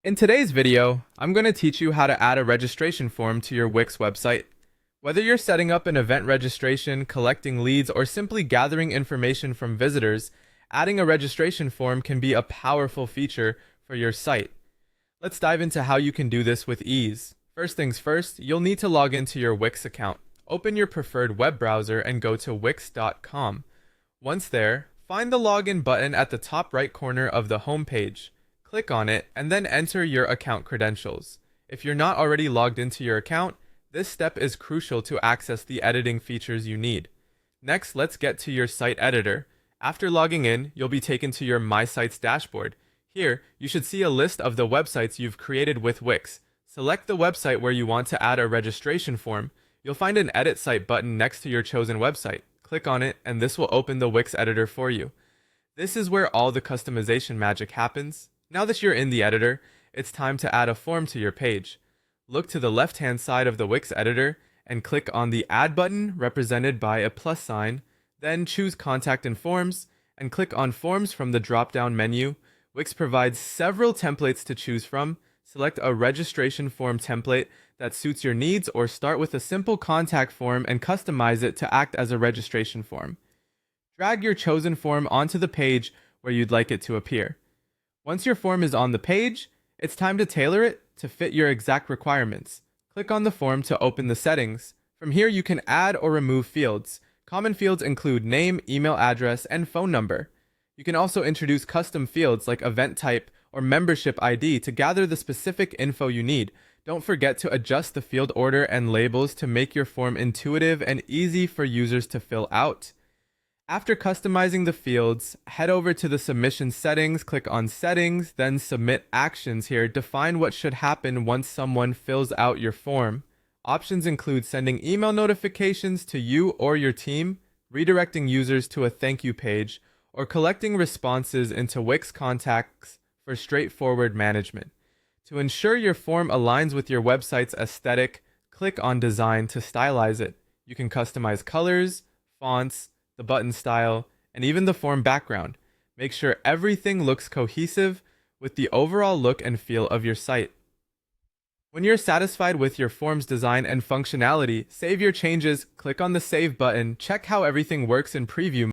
In today's video, I'm going to teach you how to add a registration form to your Wix website. Whether you're setting up an event registration, collecting leads, or simply gathering information from visitors, adding a registration form can be a powerful feature for your site. Let's dive into how you can do this with ease. First things first, you'll need to log into your Wix account. Open your preferred web browser and go to wix.com. Once there, find the login button at the top right corner of the home page. Click on it and then enter your account credentials. If you're not already logged into your account, this step is crucial to access the editing features you need. Next, let's get to your site editor. After logging in, you'll be taken to your My Sites dashboard. Here, you should see a list of the websites you've created with Wix. Select the website where you want to add a registration form. You'll find an Edit Site button next to your chosen website. Click on it, and this will open the Wix editor for you. This is where all the customization magic happens. Now that you're in the editor, it's time to add a form to your page. Look to the left-hand side of the Wix editor and click on the Add button represented by a plus sign. Then choose Contact and Forms and click on Forms from the drop-down menu. Wix provides several templates to choose from. Select a registration form template that suits your needs, or start with a simple contact form and customize it to act as a registration form. Drag your chosen form onto the page where you'd like it to appear. Once your form is on the page, it's time to tailor it to fit your exact requirements. Click on the form to open the settings. From here, you can add or remove fields. Common fields include name, email address, and phone number. You can also introduce custom fields like event type or membership ID to gather the specific info you need. Don't forget to adjust the field order and labels to make your form intuitive and easy for users to fill out. After customizing the fields, head over to the submission settings, click on Settings, then Submit Actions here. Define what should happen once someone fills out your form. Options include sending email notifications to you or your team, redirecting users to a thank you page, or collecting responses into Wix contacts for straightforward management. To ensure your form aligns with your website's aesthetic, click on Design to stylize it. You can customize colors, fonts, the button style, and even the form background. Make sure everything looks cohesive with the overall look and feel of your site. When you're satisfied with your form's design and functionality, save your changes, click on the Save button, check how everything works in preview